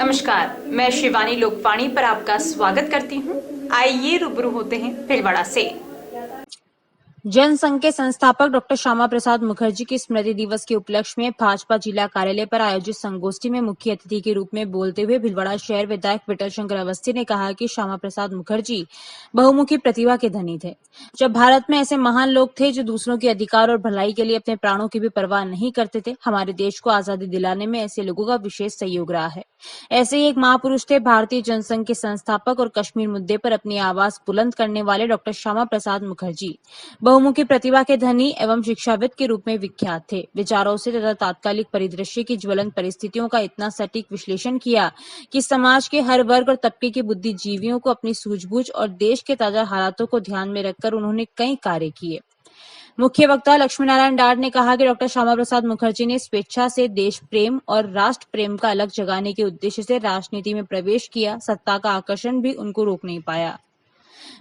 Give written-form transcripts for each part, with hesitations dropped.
नमस्कार, मैं शिवानी लोकवाणी पर आपका स्वागत करती हूँ। आइए रूबरू होते हैं भीलवाड़ा से। जनसंघ के संस्थापक डॉक्टर श्यामा प्रसाद मुखर्जी की स्मृति दिवस के उपलक्ष्य में भाजपा जिला कार्यालय पर आयोजित संगोष्ठी में मुख्य अतिथि के रूप में बोलते हुए भीलवाड़ा शहर विधायक विठल शंकर अवस्थी ने कहा कि श्यामा प्रसाद मुखर्जी बहुमुखी प्रतिभा के धनी थे। जब भारत में ऐसे महान लोग थे जो दूसरों के अधिकार और भलाई के लिए अपने प्राणों की भी परवाह नहीं करते थे। हमारे देश को आजादी दिलाने में ऐसे लोगों का विशेष सहयोग रहा है। ऐसे ही एक महापुरुष थे भारतीय जनसंघ के संस्थापक और कश्मीर मुद्दे पर अपनी आवाज बुलंद करने वाले डॉक्टर श्यामा प्रसाद मुखर्जी बहुमुखी प्रतिभा के धनी एवं शिक्षाविद के रूप में विख्यात थे। विचारों से तथा तात्कालिक परिदृश्य की ज्वलंत परिस्थितियों का इतना सटीक विश्लेषण किया कि समाज के हर वर्ग और तबके के बुद्धिजीवियों को अपनी सूझबूझ और देश के ताजा हालातों को ध्यान में रखकर उन्होंने कई कार्य किए। मुख्य वक्ता लक्ष्मी नारायण डाड ने कहा कि डॉक्टर श्यामा प्रसाद मुखर्जी ने स्वेच्छा से देश प्रेम और राष्ट्र प्रेम का अलग जगाने के उद्देश्य से राजनीति में प्रवेश किया। सत्ता का आकर्षण भी उनको रोक नहीं पाया।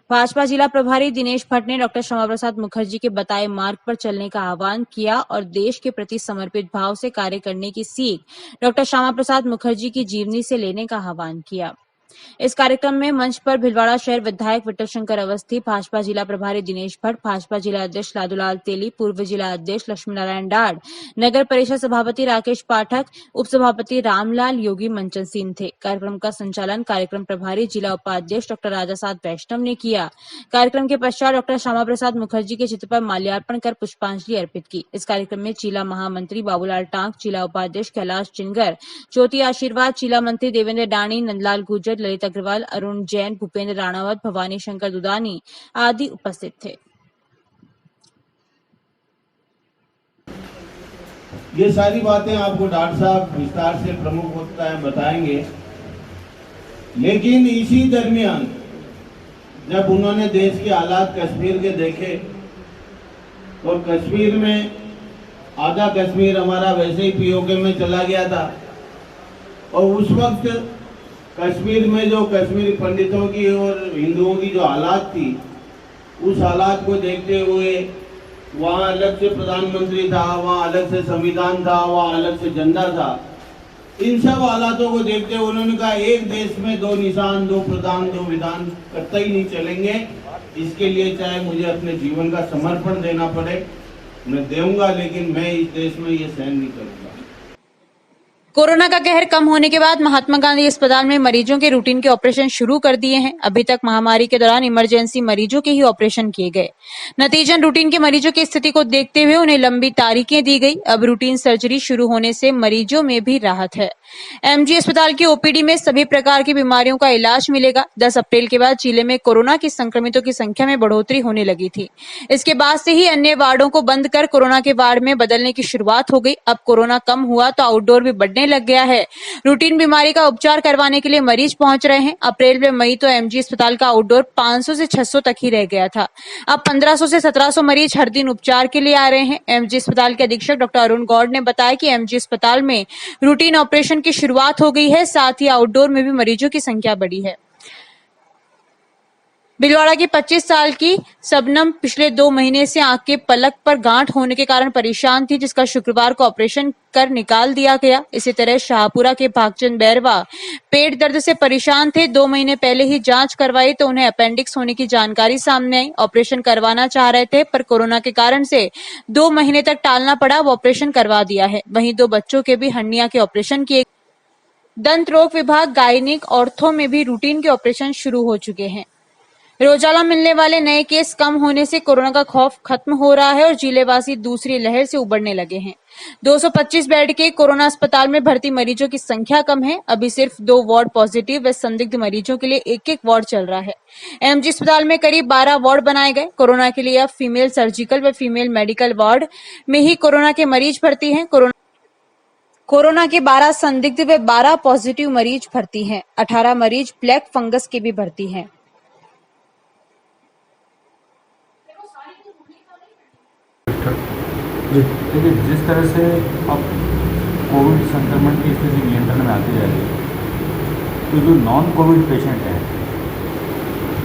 भाजपा जिला प्रभारी दिनेश भट्ट ने डॉक्टर श्यामा प्रसाद मुखर्जी के बताए मार्ग पर चलने का आह्वान किया और देश के प्रति समर्पित भाव से कार्य करने की सीख डॉक्टर श्यामा प्रसाद मुखर्जी की जीवनी से लेने का आह्वान किया। इस कार्यक्रम में मंच पर भीलवाड़ा शहर विधायक विठल शंकर अवस्थी, भाजपा जिला प्रभारी दिनेश भट्ट, भाजपा जिला अध्यक्ष लादूलाल तेली, पूर्व जिला अध्यक्ष लक्ष्मी नारायण डाड, नगर परिषद सभापति राकेश पाठक, उप सभापति रामलाल योगी मंचन सिंह थे। कार्यक्रम का संचालन कार्यक्रम प्रभारी जिला उपाध्यक्ष डॉक्टर राजासाद वैष्णव ने किया। कार्यक्रम के पश्चात डॉक्टर श्यामा प्रसाद मुखर्जी के चित्र पर माल्यार्पण कर पुष्पांजलि अर्पित की। इस कार्यक्रम में जिला महामंत्री बाबूलाल टांक, जिला उपाध्यक्ष कैलाश चिनगर, ज्योति आशीर्वाद, जिला मंत्री देवेंद्र डाणी, नंदलाल गुर्जर, ललित अग्रवाल, अरुण जैन, भूपेंद्र राणावत, भवानी शंकर दुदानी आदि उपस्थित थे। ये सारी बातें आपको डॉक्टर साहब विस्तार से प्रमुख वक्ता है बताएंगे, लेकिन इसी दरमियान जब उन्होंने देश के हालात कश्मीर के देखे और कश्मीर में आधा कश्मीर हमारा वैसे ही पीओके में चला गया था और उस वक्त कश्मीर में जो कश्मीरी पंडितों की और हिंदुओं की जो हालात थी, उस हालात को देखते हुए वहाँ अलग से प्रधानमंत्री था, वहाँ अलग से संविधान था, वहाँ अलग से झंडा था। इन सब हालातों को देखते हुए उन्होंने कहा एक देश में दो निशान, दो प्रधान, दो विधान कतई नहीं चलेंगे। इसके लिए चाहे मुझे अपने जीवन का समर्पण देना पड़े, मैं दूंगा, लेकिन मैं इस देश में ये सहन नहीं करूंगा। कोरोना का कहर कम होने के बाद महात्मा गांधी अस्पताल में मरीजों के रूटीन के ऑपरेशन शुरू कर दिए हैं। अभी तक महामारी के दौरान इमरजेंसी मरीजों के ही ऑपरेशन किए गए। नतीजन रूटीन के मरीजों की स्थिति को देखते हुए उन्हें लंबी तारीखें दी गई। अब रूटीन सर्जरी शुरू होने से मरीजों में भी राहत है। एमजी अस्पताल की ओपीडी में सभी प्रकार की बीमारियों का इलाज मिलेगा। 10 अप्रैल के बाद जिले में कोरोना के संक्रमितों की संख्या में बढ़ोतरी होने लगी थी। इसके बाद से ही अन्य वार्डों को बंद कर कोरोना के वार्ड में बदलने की शुरुआत हो गई। अब कोरोना कम हुआ तो आउटडोर भी बढ़ने लग गया है। रूटीन बीमारी का उपचार करवाने के लिए मरीज पहुंच रहे हैं। अप्रैल में मई तो एमजी अस्पताल का आउटडोर 500 से 600 तक ही रह गया था। अब 1500 से 1700 मरीज हर दिन उपचार के लिए आ रहे हैं। एमजी अस्पताल के अधीक्षक डॉक्टर अरुण गौड़ ने बताया कि एमजी अस्पताल में रूटीन ऑपरेशन की शुरुआत हो गई है, साथ ही आउटडोर में भी मरीजों की संख्या बढ़ी है। भीलवाड़ा की 25 साल की सबनम पिछले 2 महीने से आंख के पलक पर गांठ होने के कारण परेशान थी, जिसका शुक्रवार को ऑपरेशन कर निकाल दिया गया। इसी तरह शाहपुरा के भागचंद बैरवा पेट दर्द से परेशान थे। 2 महीने पहले ही जांच करवाई तो उन्हें अपेंडिक्स होने की जानकारी सामने आई। ऑपरेशन करवाना चाह रहे थे पर कोरोना के कारण से 2 महीने तक टालना पड़ा। वो ऑपरेशन करवा दिया है। वहीं 2 बच्चों के भी हर्निया के ऑपरेशन किए। दंत रोग विभाग, गायनिक, ऑर्थो में भी रूटीन के ऑपरेशन शुरू हो चुके हैं। रोजाना मिलने वाले नए केस कम होने से कोरोना का खौफ खत्म हो रहा है और जिलेवासी दूसरी लहर से उबरने लगे हैं। 225 बेड के कोरोना अस्पताल में भर्ती मरीजों की संख्या कम है। अभी सिर्फ 2 वार्ड पॉजिटिव व संदिग्ध मरीजों के लिए एक वार्ड चल रहा है। एमजी अस्पताल में करीब 12 वार्ड बनाए गए। कोरोना के लिए अब फीमेल सर्जिकल व फीमेल मेडिकल वार्ड में ही कोरोना के मरीज भर्ती हैं। कोरोना के 12 संदिग्ध व 12 पॉजिटिव मरीज भर्ती हैं। 18 मरीज ब्लैक फंगस के भी भर्ती हैं। देखिए, जिस तरह से अब कोविड संक्रमण की स्थिति नियंत्रण में आती जा रही है, तो जो नॉन कोविड पेशेंट हैं,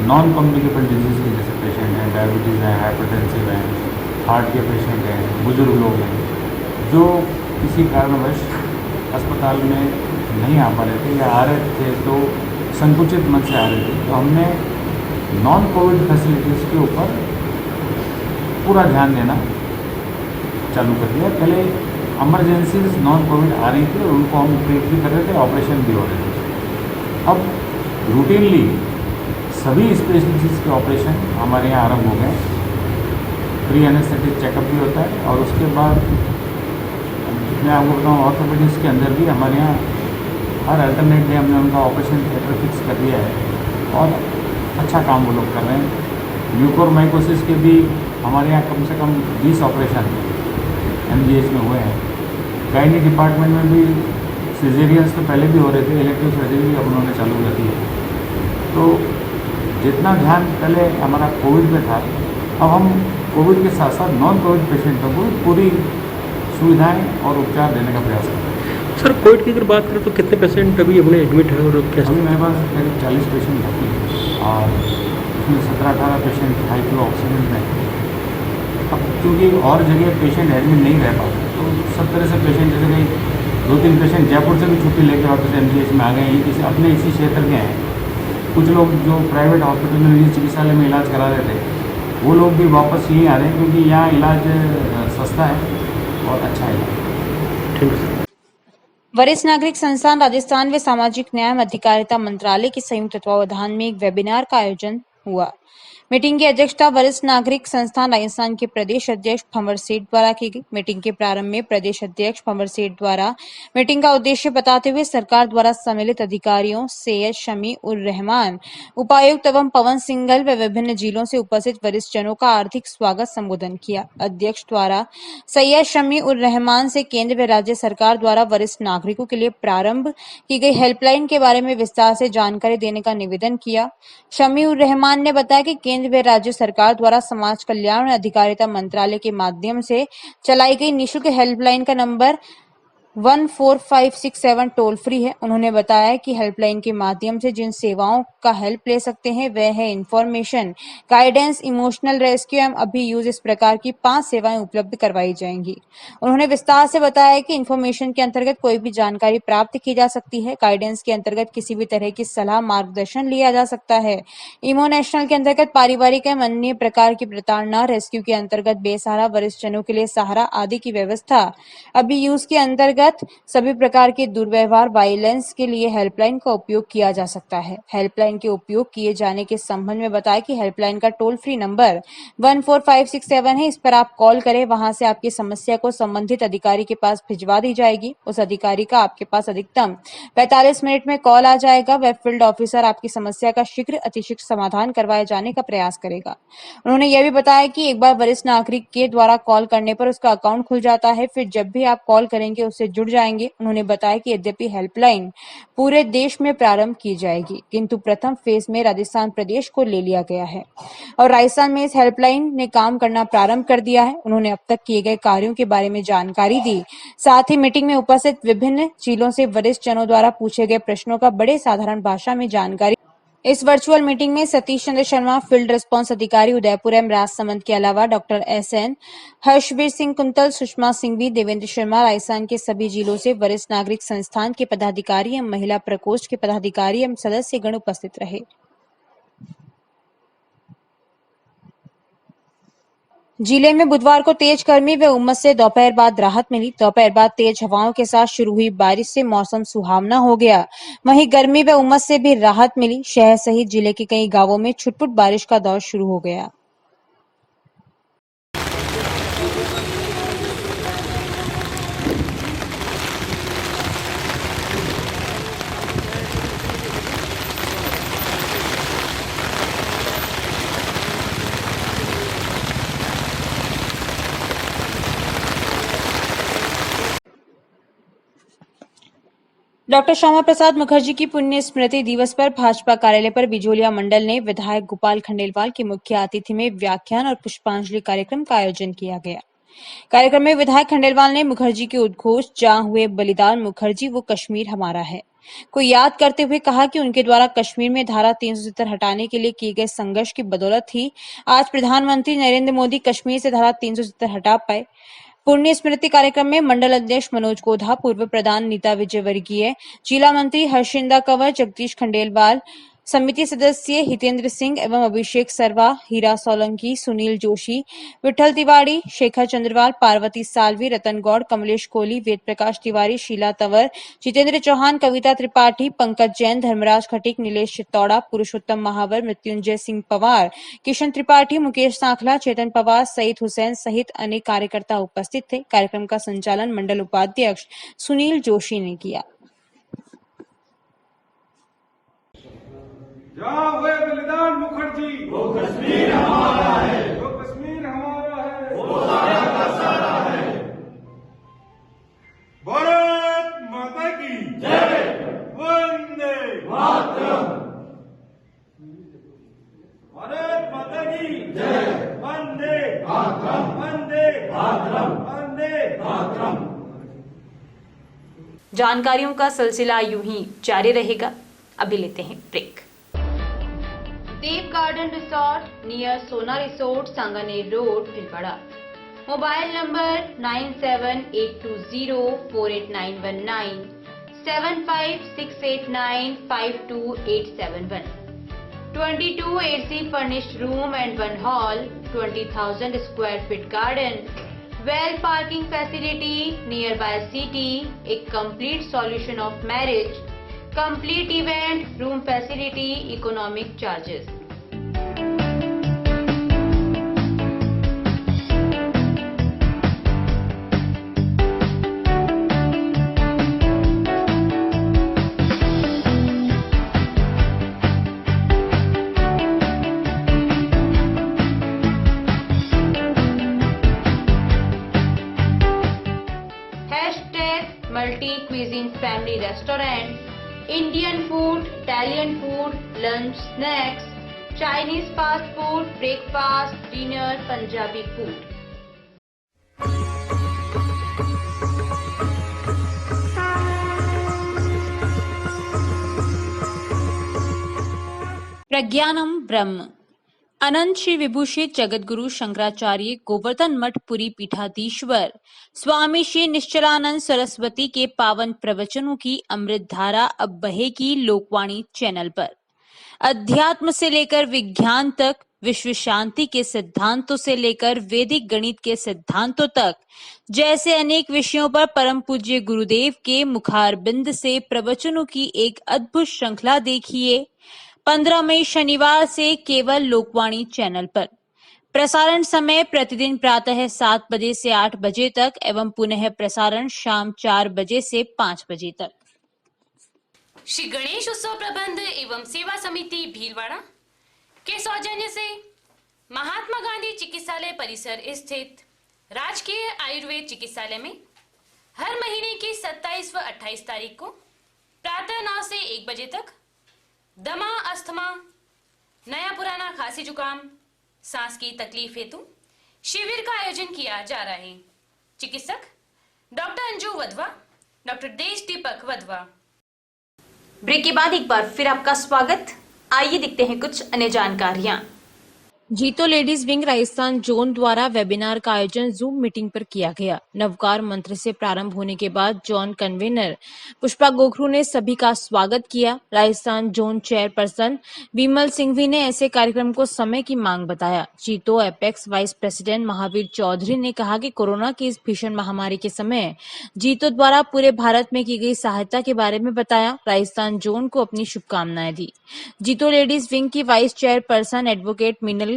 नॉन कम्युनिकेबल डिजीज के जैसे पेशेंट हैं, डायबिटीज़ हैं, हाइपरटेंसिव हैं, हार्ट के पेशेंट हैं, बुजुर्ग लोग हैं, जो किसी कारणवश अस्पताल में नहीं आ पा रहे थे या आ रहे थे तो संकुचित मन से आ रहे थे, तो हमने नॉन कोविड फैसिलिटीज़ के ऊपर पूरा ध्यान देना चालू कर दिया। पहले इमरजेंसीज नॉन कोविड आ रही थी और उनको हम ट्रीट भी कर रहे थे, ऑपरेशन भी हो रहे थे। अब रूटीनली सभी स्पेशलिटीज़ के ऑपरेशन हमारे यहाँ आरंभ हो गए। प्री एनेस्थेटिक चेकअप भी होता है और उसके बाद मैं आपको बताऊँ ऑर्थोपेडिक्स के अंदर भी हमारे यहाँ हर अल्टरनेट डे हमने उनका ऑपरेशन थिएटर फिक्स कर दिया है और अच्छा काम वो लोग कर रहे हैं। म्यूकोरमाइकोसिस के भी हमारे यहाँ कम से कम 20 ऑपरेशन MGH में हुए हैं। गायनी डिपार्टमेंट में भी सिजेरियंस तो पहले भी हो रहे थे, इलेक्टिव सर्जरी भी अब उन्होंने चालू कर दी है। तो जितना ध्यान पहले हमारा कोविड में था, अब हम कोविड के साथ साथ नॉन कोविड पेशेंटों को पूरी सुविधाएं और उपचार देने का प्रयास कर रहे हैं। सर कोविड की अगर बात करें तो कितने पेशेंट अभी अपने एडमिट है और कैसे? अभी मेरे पास करीब 40 पेशेंट भर्ती हैं और उसमें 17-18 पेशेंट हाई फ्लो ऑक्सीजन में हैं। अब क्योंकि और जगह पेशेंट एडमिट नहीं रह पाते तो सब तरह से पेशेंट, जैसे कहीं 2-3 पेशेंट जयपुर से भी छुट्टी लेकर वापस MGH में आ गए हैं, इसी अपने इसी क्षेत्र के हैं। कुछ लोग जो प्राइवेट हॉस्पिटल में निजी चिकित्सालय में इलाज करा रहे थे वो लोग भी वापस यहीं आ रहे हैं क्योंकि यहाँ इलाज सस्ता है और अच्छा इलाज। ठीक है। वरिष्ठ नागरिक संस्थान राजस्थान व सामाजिक न्याय एवं अधिकारिता मंत्रालय के संयुक्त तत्वावधान में एक वेबिनार का आयोजन हुआ। मीटिंग की अध्यक्षता वरिष्ठ नागरिक संस्थान राजस्थान के प्रदेश अध्यक्ष भंवर सेठ द्वारा की गई। मीटिंग के प्रारंभ में प्रदेश अध्यक्ष भंवर सेठ द्वारा मीटिंग का उद्देश्य बताते हुए सरकार द्वारा सम्मिलित अधिकारियों सैयद शमी उर रहमान, उपायुक्त एवं पवन सिंघल व विभिन्न जिलों से उपस्थित वरिष्ठ जनों का आर्थिक स्वागत संबोधन किया। अध्यक्ष द्वारा सैयद शमी उर रहमान से केंद्र व राज्य सरकार द्वारा वरिष्ठ नागरिकों के लिए प्रारंभ की गई हेल्पलाइन के बारे में विस्तार से जानकारी देने का निवेदन किया। शमी उर रहमान ने बताया कि केंद्र व राज्य सरकार द्वारा समाज कल्याण और अधिकारिता मंत्रालय के माध्यम से चलाई गई निःशुल्क हेल्पलाइन का नंबर 14567 टोल फ्री है। उन्होंने बताया कि हेल्पलाइन के माध्यम से जिन सेवाओं का हेल्प ले सकते हैं वह है इंफॉर्मेशन, गाइडेंस, इमोशनल रेस्क्यू एवं अभियूज। इस प्रकार की 5 सेवाएं उपलब्ध करवाई जाएंगी। उन्होंने विस्तार से बताया कि इंफॉर्मेशन के अंतर्गत कोई भी जानकारी प्राप्त की जा सकती है। गाइडेंस के अंतर्गत किसी भी तरह की सलाह मार्गदर्शन लिया जा सकता है। इमोशनल के अंतर्गत पारिवारिक एवं अन्य प्रकार की प्रताड़ना, रेस्क्यू के अंतर्गत बेसहारा वरिष्ठ जनों के लिए सहारा आदि की व्यवस्था, अभियूज के अंतर्गत सभी प्रकार के दुर्व्यवहार, वायलेंस के लिए हेल्पलाइन का उपयोग किया जा सकता है। हेल्पलाइन के उपयोग किए जाने के संबंध में बताया कि हेल्पलाइन का टोल फ्री नंबर 14567 है। इस पर आप कॉल करें, वहां से आपकी समस्या को संबंधित अधिकारी के पास भिजवा दी जाएगी। उस अधिकारी का आपके पास अधिकतम 45 मिनट में कॉल आ जाएगा। वह फील्ड ऑफिसर आपकी समस्या का शीघ्र अतिशीघ्र समाधान करवाए जाने का प्रयास करेगा। उन्होंने यह भी बताया कि एक बार वरिष्ठ नागरिक के द्वारा कॉल करने पर उसका अकाउंट खुल जाता है, फिर जब भी आप कॉल करेंगे उससे जुड़ जाएंगे। उन्होंने बताया कि यद्यपि हेल्पलाइन पूरे देश में प्रारंभ की जाएगी, किंतु प्रथम फेज में राजस्थान प्रदेश को ले लिया गया है और राजस्थान में इस हेल्पलाइन ने काम करना प्रारंभ कर दिया है। उन्होंने अब तक किए गए कार्यों के बारे में जानकारी दी। साथ ही मीटिंग में उपस्थित विभिन्न जिलों से वरिष्ठ जनों द्वारा पूछे गए प्रश्नों का बड़े साधारण भाषा में जानकारी। इस वर्चुअल मीटिंग में सतीश चंद्र शर्मा, फील्ड रिस्पांस अधिकारी उदयपुर एवं राजसमंद के अलावा डॉक्टर SN, हर्षवीर सिंह कुंतल, सुषमा सिंघवी, देवेंद्र शर्मा, राजस्थान के सभी जिलों से वरिष्ठ नागरिक संस्थान के पदाधिकारी एवं महिला प्रकोष्ठ के पदाधिकारी एवं सदस्यगण उपस्थित रहे। जिले में बुधवार को तेज गर्मी व उमस से दोपहर बाद राहत मिली। दोपहर बाद तेज हवाओं के साथ शुरू हुई बारिश से मौसम सुहावना हो गया। वहीं गर्मी व उमस से भी राहत मिली। शहर सहित जिले के कई गांवों में छुटपुट बारिश का दौर शुरू हो गया। डॉक्टर श्यामा प्रसाद मुखर्जी की पुण्य स्मृति दिवस पर भाजपा कार्यालय पर बिजोलिया मंडल ने विधायक गोपाल खंडेलवाल के मुख्य अतिथि में व्याख्यान और पुष्पांजलि कार्यक्रम का आयोजन किया गया। कार्यक्रम में विधायक खंडेलवाल ने मुखर्जी के उद्घोष "जहां हुए बलिदान मुखर्जी वो कश्मीर हमारा है" को याद करते हुए कहा कि उनके द्वारा कश्मीर में धारा 370 हटाने के लिए किए गए संघर्ष की बदौलत ही आज प्रधानमंत्री नरेंद्र मोदी कश्मीर से धारा 370 हटा पाए। पुण्य स्मृति कार्यक्रम में मंडल अध्यक्ष मनोज कोधा, पूर्व प्रधान नीता विजयवर्गीय, जिला मंत्री हर्षिंदा कंवर, जगदीश खंडेलवाल, समिति सदस्य हितेंद्र सिंह एवं अभिषेक सरवा, हीरा सोलंकी, सुनील जोशी, विठल तिवारी, शेखर चंद्रवाल, पार्वती सालवी, रतन गौड़, कमलेश कोहली, वेद प्रकाश तिवारी, शीला तंवर, जितेंद्र चौहान, कविता त्रिपाठी, पंकज जैन, धर्मराज खटीक, नीलेश चित्तौड़ा, पुरुषोत्तम महावर, मृत्युंजय सिंह पवार, किशन त्रिपाठी, मुकेश सांखला, चेतन पवार, सईद हुसैन सहित अनेक कार्यकर्ता उपस्थित थे। कार्यक्रम का संचालन मंडल उपाध्यक्ष सुनील जोशी ने किया। जहाँ हुए बलिदान मुखर्जी, वो कश्मीर हमारा है, वो कश्मीर हमारा है, वो सारा का सारा है। भारत माता की जय, वंदे मातरम। भारत माता की जय, वंदे मातरम, वंदे मातरम, वंदे मातरम। जानकारियों का सिलसिला यूं ही जारी रहेगा। अभी लेते हैं ब्रेक। देव गार्डन रिसोर्ट नियर सोना resort, Sanganer road, Bhilwara. Mobile number 9782048919, 7568952871, 22 AC furnished room and 1 hall, 20,000 square feet garden, well parking facility, nearby city, a complete solution of marriage, complete event, room facility, economic charges. Multi cuisine family restaurant, Indian food, Italian food, lunch, snacks, Chinese fast food, breakfast, dinner, Punjabi food. प्रज्ञानम ब्रह्म। अनंत श्री विभूषित जगतगुरु शंकराचार्य गोवर्धन मठ पुरी पीठाधीश्वर स्वामी श्री निश्चलानंद सरस्वती के पावन प्रवचनों की अमृत धारा अब बहेगी Lokvani channel पर। अध्यात्म से लेकर विज्ञान तक, विश्व शांति के सिद्धांतों से लेकर वैदिक गणित के सिद्धांतों तक, जैसे अनेक विषयों पर परम पूज्य गुरुदेव के मुखारबिंद से प्रवचनों की एक अद्भुत श्रृंखला देखिए 15 मई शनिवार से केवल लोकवाणी चैनल पर। प्रसारण समय प्रतिदिन प्रातः 7 बजे से 8 बजे तक एवं पुनः प्रसारण शाम 4 बजे से 5 बजे तक। श्री गणेश उत्सव प्रबंध एवं सेवा समिति भीलवाड़ा के सौजन्य से महात्मा गांधी चिकित्सालय परिसर स्थित राजकीय आयुर्वेद चिकित्सालय में हर महीने की 27 व 28 तारीख को प्रातः 9 से 1 बजे तक दमा, अस्थमा, नया पुराना खांसी जुकाम, सांस की तकलीफ हेतु शिविर का आयोजन किया जा रहा है। चिकित्सक डॉक्टर अंजू वधवा, डॉक्टर देश दीपक वधवा। ब्रेक के बाद एक बार फिर आपका स्वागत। आइए देखते हैं कुछ अन्य जानकारियां। जीतो लेडीज विंग राजस्थान जोन द्वारा वेबिनार का आयोजन जूम मीटिंग पर किया गया। नवकार मंत्र से प्रारंभ होने के बाद जोन कन्वीनर पुष्पा गोखरू ने सभी का स्वागत किया। राजस्थान जोन चेयरपर्सन विमल सिंघवी ने ऐसे कार्यक्रम को समय की मांग बताया। JITO apex vice president Mahavir Chaudhary ने कहा कि कोरोना की इस भीषण महामारी के समय जीतो द्वारा पूरे भारत में की गई सहायता के बारे में बताया। राजस्थान जोन को अपनी शुभकामनाएं दी। जीतो लेडीज विंग की वाइस चेयरपर्सन एडवोकेट मिनल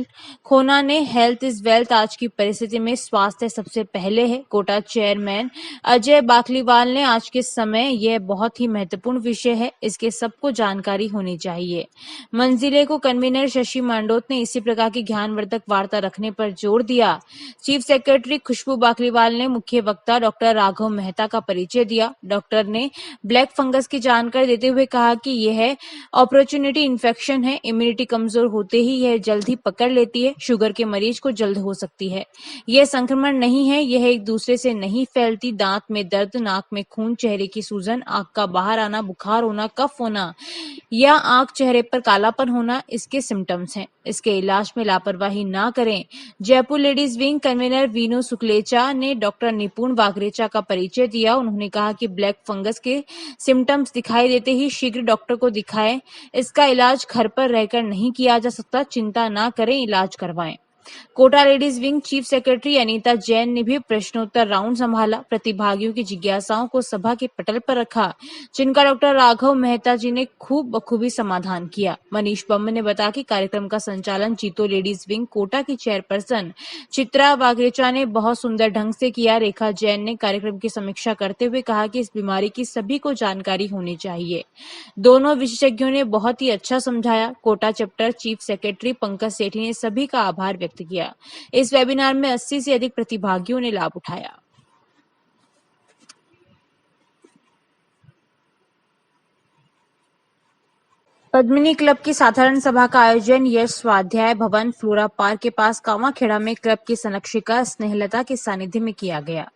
खोना ने हेल्थ इज वेल्थ, आज की परिस्थिति में स्वास्थ्य सबसे पहले है। कोटा चेयरमैन अजय बाकलीवाल ने आज के समय यह बहुत ही महत्वपूर्ण विषय है, इसके सबको जानकारी होनी चाहिए। मंजिले को कन्वीनर शशि मांडोत ने इसी प्रकार की ज्ञानवर्धक वार्ता रखने पर जोर दिया। चीफ सेक्रेटरी खुशबू बाकलीवाल ने मुख्य वक्ता डॉक्टर राघव मेहता का परिचय दिया। डॉक्टर ने ब्लैक फंगस की जानकारी देते हुए कहा कि यह अपॉर्चुनिटी इन्फेक्शन है, इम्यूनिटी कमजोर होते ही यह जल्द ही पकड़ लेती है। शुगर के मरीज को जल्द हो सकती है। यह संक्रमण नहीं है, यह एक दूसरे से नहीं फैलती। दांत में दर्द, नाक में खून, चेहरे की सूजन, आंख का बाहर आना, बुखार होना, कफ होना या आंख चेहरे पर कालापन होना इसके सिम्टम्स हैं। इसके इलाज में लापरवाही न करें। Jaipur ladies wing convener Veenu Sukhlecha ने डॉक्टर निपुण वागरेचा का परिचय दिया। उन्होंने कहा कि ब्लैक फंगस के सिम्टम्स दिखाई देते ही शीघ्र डॉक्टर को दिखाएं। इसका इलाज घर पर रहकर नहीं किया जा सकता। चिंता न करें, इलाज करवाएं। Kota ladies wing chief secretary Anita Jain ने भी प्रश्नोत्तर राउंड संभाला। प्रतिभागियों की जिज्ञासाओं को सभा के पटल पर रखा, जिनका डॉक्टर राघव मेहता जी ने खूब बखूबी समाधान किया। मनीष बम्ब ने बताया कि कार्यक्रम का संचालन जीतो लेडीज विंग कोटा की चेयरपर्सन चित्रा वागरेचा ने बहुत सुंदर ढंग से किया। रेखा जैन ने कार्यक्रम की समीक्षा करते हुए कहा कि इस बीमारी की सभी को जानकारी होनी चाहिए। दोनों विशेषज्ञों ने बहुत ही अच्छा समझाया। Kota chapter chief secretary Pankaj Sethi ने सभी का आभार व्यक्त किया। इस वेबिनार में 80 से अधिक प्रतिभागियों ने लाभ उठाया। पद्मिनी क्लब की साधारण सभा का आयोजन यश स्वाध्याय भवन फ्लोरा पार्क के पास कामाखेड़ा में क्लब की संरक्षिका स्नेहलता के सानिध्य में किया गया।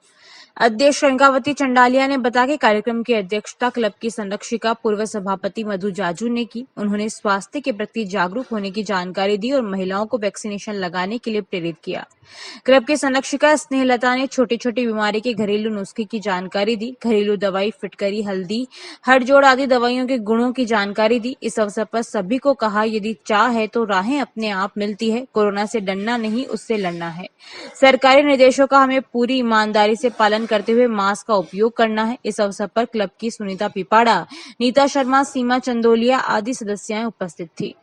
अध्यक्ष रंगावती चंडालिया ने बताया कि कार्यक्रम की अध्यक्षता क्लब की संरक्षिका पूर्व सभापति मधु जाजू ने की। उन्होंने स्वास्थ्य के प्रति जागरूक होने की जानकारी दी और महिलाओं को वैक्सीनेशन लगाने के लिए प्रेरित किया। क्लब की संरक्षिका स्नेहलता ने छोटी छोटी बीमारी के घरेलू नुस्खे की जानकारी दी। घरेलू दवाई फिटकरी, हल्दी, हड़जोड़ आदि दवाइयों के गुणों की जानकारी दी। इस अवसर पर सभी को कहा, यदि चाह है तो राहें अपने आप मिलती है। कोरोना से डरना नहीं, उससे लड़ना है। सरकारी निर्देशों का हमें पूरी ईमानदारी से पालन करते हुए मास्क का उपयोग करना है। इस अवसर पर क्लब की सुनीता पिपाड़ा, नीता शर्मा, सीमा चंदोलिया आदि सदस्याएं उपस्थित थी।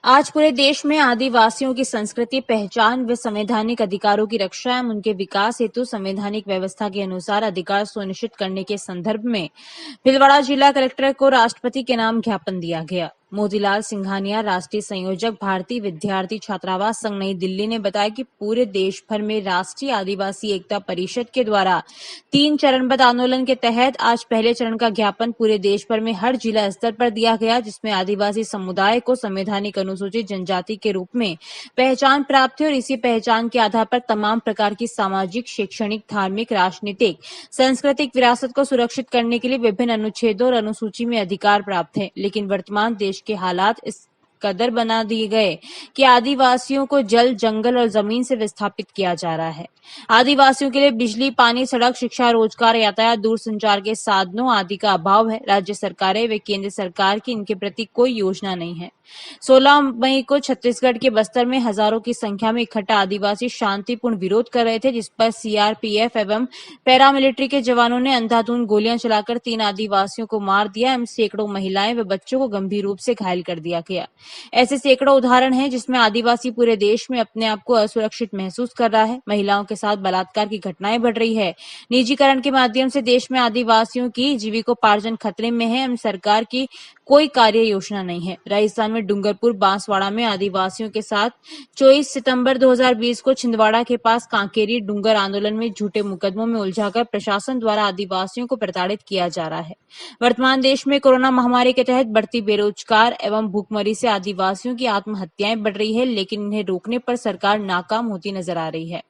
आज पूरे देश में आदिवासियों की संस्कृति, पहचान व संवैधानिक अधिकारों की रक्षा एवं उनके विकास हेतु संवैधानिक व्यवस्था के अनुसार अधिकार सुनिश्चित करने के संदर्भ में भीलवाड़ा जिला कलेक्टर को राष्ट्रपति के नाम ज्ञापन दिया गया। मोतीलाल सिंघानिया, राष्ट्रीय संयोजक भारतीय विद्यार्थी छात्रावास संघ नई दिल्ली ने बताया कि पूरे देश भर में राष्ट्रीय आदिवासी एकता परिषद के द्वारा 3 चरणबद्ध आंदोलन के तहत आज पहले चरण का ज्ञापन पूरे देश भर में हर जिला स्तर पर दिया गया, जिसमें आदिवासी समुदाय को संवैधानिक अनुसूचित जनजाति के रूप में पहचान प्राप्त है और इसी पहचान के आधार पर तमाम प्रकार की सामाजिक, शैक्षणिक, धार्मिक, राजनीतिक, सांस्कृतिक विरासत को सुरक्षित करने के लिए विभिन्न अनुच्छेदों और अनुसूची में अधिकार प्राप्त है। लेकिन वर्तमान देश के हालात इस कदर बना दिए गए कि आदिवासियों को जल, जंगल और जमीन से विस्थापित किया जा रहा है। आदिवासियों के लिए बिजली, पानी, सड़क, शिक्षा, रोजगार, यातायात, दूरसंचार के साधनों आदि का अभाव है। राज्य सरकारें व केंद्र सरकार की इनके प्रति कोई योजना नहीं है। 16 मई को छत्तीसगढ़ के बस्तर में हजारों की संख्या में इकट्ठा आदिवासी शांतिपूर्ण विरोध कर रहे थे, जिस पर सीआरपीएफ एवं पैरामिलिट्री के जवानों ने अंधाधुंध गोलियां चलाकर 3 आदिवासियों को मार दिया एवं सैकड़ों महिलाएं व बच्चों को गंभीर रूप से घायल कर दिया गया। ऐसे सैकड़ों उदाहरण हैं जिसमें आदिवासी पूरे देश में अपने आप को असुरक्षित महसूस कर रहा है। महिलाओं के साथ बलात्कार की घटनाएं बढ़ रही है। निजीकरण के माध्यम से देश में आदिवासियों की जीविकोपार्जन खतरे में है एवं सरकार की कोई कार्य योजना नहीं है। राजस्थान में डूंगरपुर, बांसवाड़ा में आदिवासियों के साथ 24 सितंबर 2020 को छिंदवाड़ा के पास कांकेरी डूंगर आंदोलन में झूठे मुकदमों में उलझाकर प्रशासन द्वारा आदिवासियों को प्रताड़ित किया जा रहा है। वर्तमान देश में कोरोना महामारी के तहत बढ़ती बेरोजगार एवं भूखमरी से आदिवासियों की आत्महत्याएं बढ़ रही है, लेकिन इन्हें रोकने पर सरकार नाकाम होती नजर आ रही है।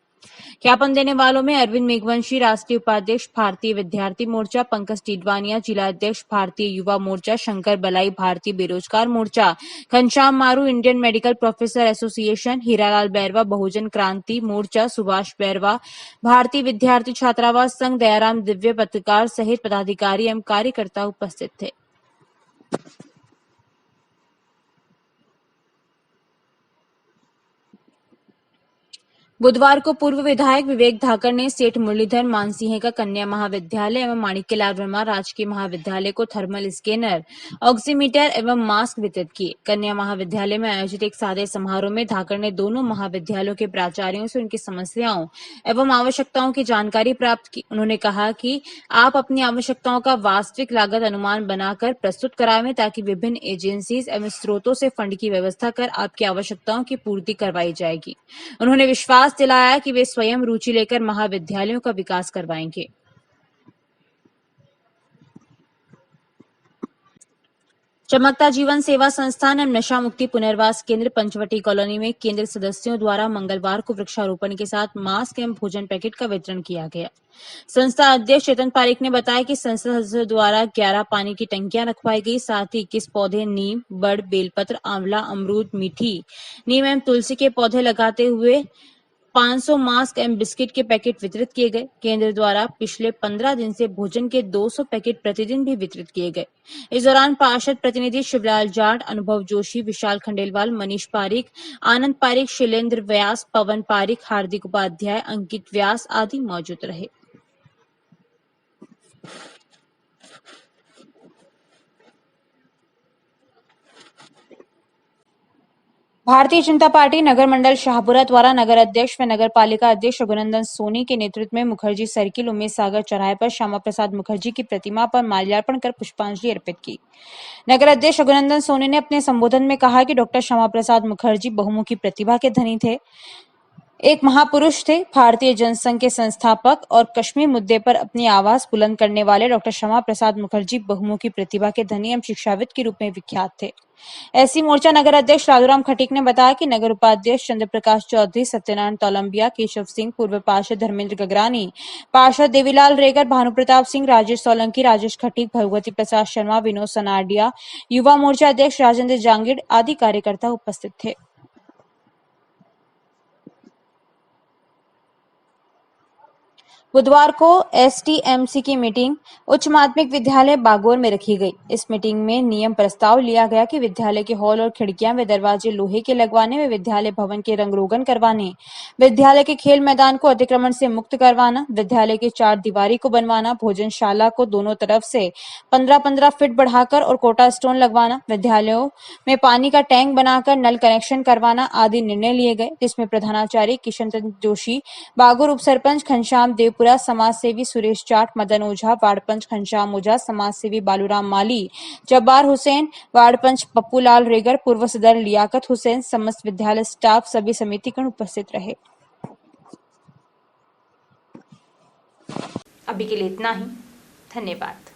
ज्ञापन देने वालों में अरविंद मेघवंशी, राष्ट्रीय उपाध्यक्ष भारतीय विद्यार्थी मोर्चा, पंकज टिडवानिया, जिला अध्यक्ष भारतीय युवा मोर्चा, शंकर बलाई भारतीय बेरोजगार Morcha, Ghanshyam Maru Indian medical professor association, Hiralal Bairwa Bahujan Kranti Morcha, Subhash Bairwa भारतीय विद्यार्थी छात्रावास संघ, दयाराम दिव्य पत्रकार सहित पदाधिकारी एवं कार्यकर्ता उपस्थित थे। बुधवार को पूर्व विधायक विवेक धाकर ने सेठ मुरलीधर मानसिंह का कन्या महाविद्यालय एवं माणिक्यलाल वर्मा राजकीय महाविद्यालय को थर्मल स्कैनर, ऑक्सीमीटर एवं मास्क वितरित किए। कन्या महाविद्यालय में आयोजित एक सादे समारोह में धाकर ने दोनों महाविद्यालयों के प्राचार्यों से उनकी समस्याओं एवं आवश्यकताओं की जानकारी प्राप्त की। उन्होंने कहा कि आप अपनी आवश्यकताओं का वास्तविक लागत अनुमान बनाकर प्रस्तुत करावें, ताकि विभिन्न एजेंसीज एवं स्रोतों से फंड की व्यवस्था कर आपकी आवश्यकताओं की पूर्ति करवाई जाएगी। उन्होंने विश्वास दिलाया कि वे स्वयं रुचि लेकर महाविद्यालयों का विकास करवाएंगे। चमकता जीवन सेवा संस्थान एवं नशा मुक्ति पुनर्वास केंद्र पंचवटी कॉलोनी में केंद्र सदस्यों द्वारा मंगलवार को वृक्षारोपण के साथ मास्क एवं भोजन पैकेट का वितरण किया गया। संस्था अध्यक्ष चेतन पारिक ने बताया कि संस्था सदस्यों द्वारा 11 पानी की टंकियां रखवाई गई, साथ ही 21 पौधे नीम, बड़, बेलपत्र, आंवला, अमरूद, मीठी नीम एवं तुलसी के पौधे लगाते हुए 500 मास्क एवं बिस्किट के पैकेट वितरित किए गए। केंद्र द्वारा पिछले 15 दिन से भोजन के 200 पैकेट प्रतिदिन भी वितरित किए गए। इस दौरान पार्षद प्रतिनिधि शिवलाल जाट, अनुभव जोशी, विशाल खंडेलवाल, मनीष पारिक, आनंद पारिक, शैलेंद्र व्यास, पवन पारिक, हार्दिक उपाध्याय, अंकित व्यास आदि मौजूद रहे। भारतीय जनता पार्टी नगर मंडल शाहपुरा द्वारा नगर अध्यक्ष व नगर पालिका अध्यक्ष रघुनंदन सोनी के नेतृत्व में मुखर्जी सर्किल, उमेश सागर चौराहे पर श्यामा प्रसाद मुखर्जी की प्रतिमा पर माल्यार्पण कर पुष्पांजलि अर्पित की। नगर अध्यक्ष रघुनंदन सोनी ने अपने संबोधन में कहा कि डॉक्टर श्यामा प्रसाद मुखर्जी बहुमुखी प्रतिभा के धनी थे, एक महापुरुष थे। भारतीय जनसंघ के संस्थापक और कश्मीर मुद्दे पर अपनी आवाज बुलंद करने वाले डॉक्टर श्यामा प्रसाद मुखर्जी बहुमुखी प्रतिभा के धनी एवं शिक्षाविद के रूप में विख्यात थे। एससी मोर्चा नगर अध्यक्ष लालूराम खटीक ने बताया कि नगर उपाध्यक्ष चंद्र प्रकाश चौधरी, सत्यनारायण तोलंबिया, केशव सिंह, पूर्व पार्षद धर्मेंद्र गगरानी, पार्षद देवीलाल रेगर, भानु प्रताप सिंह, राजेश सोलंकी, राजेश खटीक, भगवती प्रसाद शर्मा, विनोद सनाडिया, युवा मोर्चा अध्यक्ष राजेंद्र जांगिड़ आदि कार्यकर्ता उपस्थित थे। बुधवार को एसटीएमसी की मीटिंग उच्च माध्यमिक विद्यालय बागोर में रखी गई। इस मीटिंग में नियम प्रस्ताव लिया गया कि विद्यालय के हॉल और खिड़कियां व दरवाजे लोहे के लगवाने व विद्यालय भवन के रंग रोगन करवाने, विद्यालय के खेल मैदान को अतिक्रमण से मुक्त करवाना, विद्यालय के 4 दीवारी को बनवाना, भोजनशाला को दोनों तरफ से 15-15 फीट बढ़ाकर और कोटा स्टोन लगवाना, विद्यालयों में पानी का टैंक बनाकर नल कनेक्शन करवाना आदि निर्णय लिए गए, जिसमें प्रधानाचार्य किशन चंद्र जोशी, बागोर उप सरपंच घनश्याम देवपुरा, समाज सेवी सुरेश जाट, मदन ओझा, वार्ड पंच घनश्याम ओझा, समाज सेवी बालूराम माली, जब्बार हुसैन, वार्ड पंच पप्पू लाल रेगर, पूर्व सदर लियाकत हुसैन, समस्त विद्यालय स्टाफ, सभी समितिगण उपस्थित रहे। अभी के लिए इतना ही। धन्यवाद।